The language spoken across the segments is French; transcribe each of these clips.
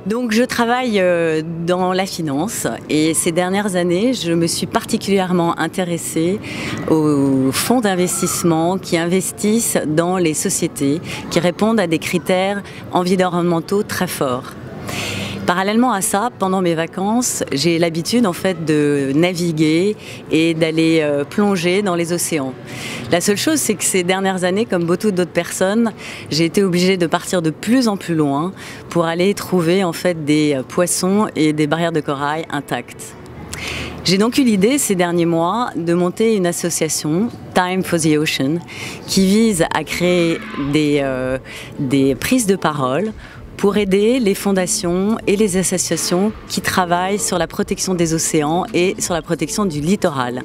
Donc je travaille dans la finance et ces dernières années, je me suis particulièrement intéressée aux fonds d'investissement qui investissent dans les sociétés qui répondent à des critères environnementaux très forts. Parallèlement à ça, pendant mes vacances, j'ai l'habitude en fait de naviguer et d'aller plonger dans les océans. La seule chose, c'est que ces dernières années, comme beaucoup d'autres personnes, j'ai été obligée de partir de plus en plus loin pour aller trouver en fait des poissons et des barrières de corail intactes. J'ai donc eu l'idée ces derniers mois de monter une association, Time for the Ocean, qui vise à créer des prises de parole pour aider les fondations et les associations qui travaillent sur la protection des océans et sur la protection du littoral.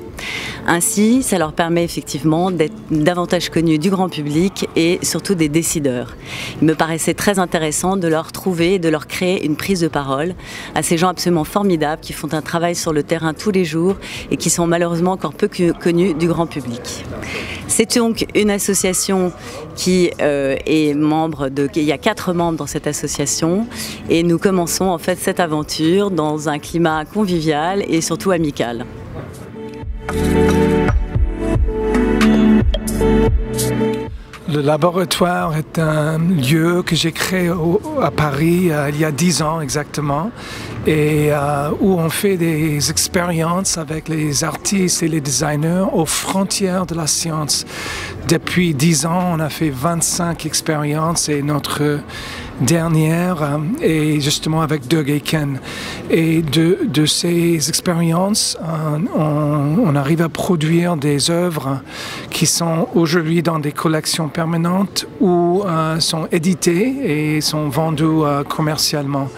Ainsi, ça leur permet effectivement d'être davantage connus du grand public et surtout des décideurs. Il me paraissait très intéressant de leur trouver et de leur créer une prise de parole à ces gens absolument formidables qui font un travail sur le terrain tous les jours et qui sont malheureusement encore peu connus du grand public. C'est donc une association qui est membre de... Il y a 4 membres dans cette association et nous commençons en fait cette aventure dans un climat convivial et surtout amical. Le laboratoire est un lieu que j'ai créé à Paris il y a 10 ans exactement et où on fait des expériences avec les artistes et les designers aux frontières de la science. Depuis 10 ans, on a fait 25 expériences et notre dernière est justement avec Doug Aitken. Et de ces expériences, on arrive à produire des œuvres qui sont aujourd'hui dans des collections permanentes ou sont éditées et sont vendues commercialement.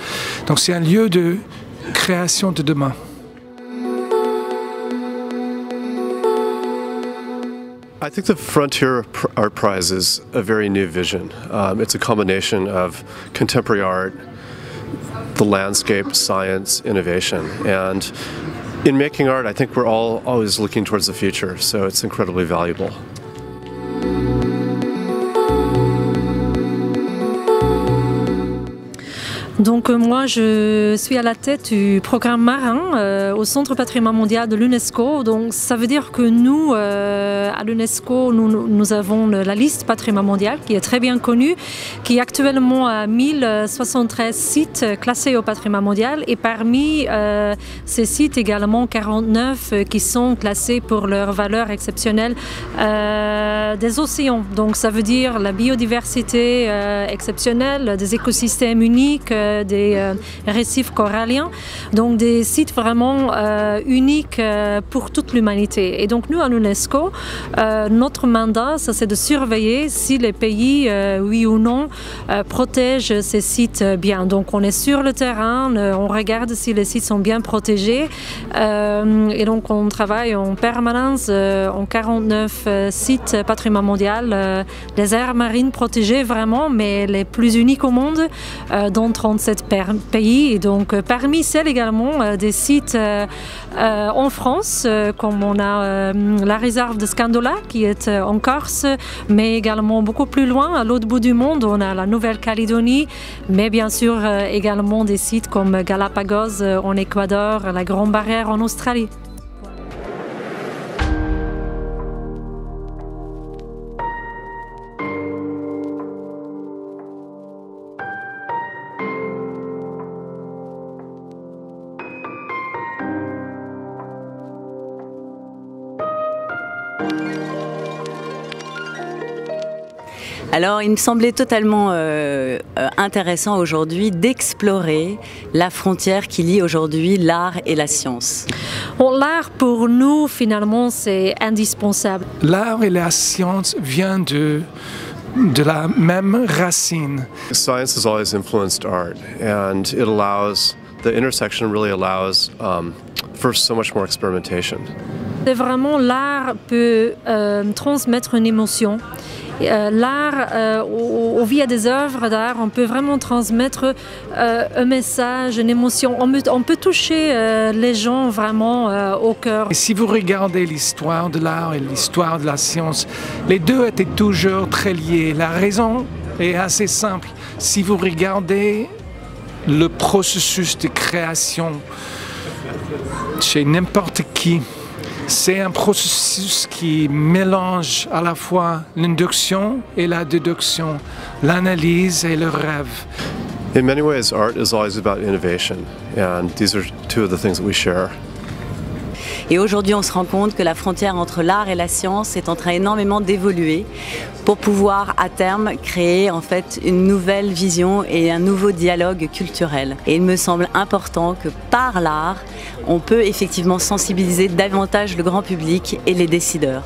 Donc c'est un lieu de création de demain. I think the Frontier Art Prize is a very new vision. It's a combination of contemporary art, the landscape, science, innovation. And in making art, I think we're all always looking towards the future, so it's incredibly valuable. Donc moi je suis à la tête du programme marin au Centre Patrimoine Mondial de l'UNESCO. Donc ça veut dire que nous à l'UNESCO nous avons la liste Patrimoine Mondial qui est très bien connue, qui est actuellement à 1073 sites classés au Patrimoine Mondial et parmi ces sites également 49 qui sont classés pour leur valeur exceptionnelle des océans. Donc ça veut dire la biodiversité exceptionnelle, des écosystèmes uniques, des récifs coralliens, donc des sites vraiment uniques pour toute l'humanité. Et donc nous à l'UNESCO, notre mandat, ça c'est de surveiller si les pays, oui ou non, protègent ces sites bien. Donc on est sur le terrain, on regarde si les sites sont bien protégés et donc on travaille en permanence en 49 sites patrimoine mondial, des aires marines protégées vraiment, mais les plus uniques au monde, dans 37 pays. Et donc parmi celles également des sites en France, comme on a la réserve de Scandola qui est en Corse, mais également beaucoup plus loin, à l'autre bout du monde, on a la Nouvelle-Calédonie, mais bien sûr également des sites comme Galapagos en Équateur, la Grande Barrière en Australie. Alors, il me semblait totalement intéressant aujourd'hui d'explorer la frontière qui lie aujourd'hui l'art et la science. Bon, l'art pour nous, finalement, c'est indispensable. L'art et la science viennent de la même racine. Science has always influenced art, and it allows, the intersection really allows for so much more experimentation. C'est vraiment l'art peut transmettre une émotion. L'art, via des œuvres d'art, on peut vraiment transmettre un message, une émotion. On peut toucher les gens vraiment au cœur. Et si vous regardez l'histoire de l'art et l'histoire de la science, les deux étaient toujours très liés. La raison est assez simple. Si vous regardez le processus de création chez n'importe qui, c'est un processus qui mélange à la fois l'induction et la déduction, l'analyse et le rêve. In many ways, art is always about innovation, and these are two of the things that we share. Et aujourd'hui, on se rend compte que la frontière entre l'art et la science est en train énormément d'évoluer pour pouvoir à terme créer en fait une nouvelle vision et un nouveau dialogue culturel. Et il me semble important que par l'art, on peut effectivement sensibiliser davantage le grand public et les décideurs.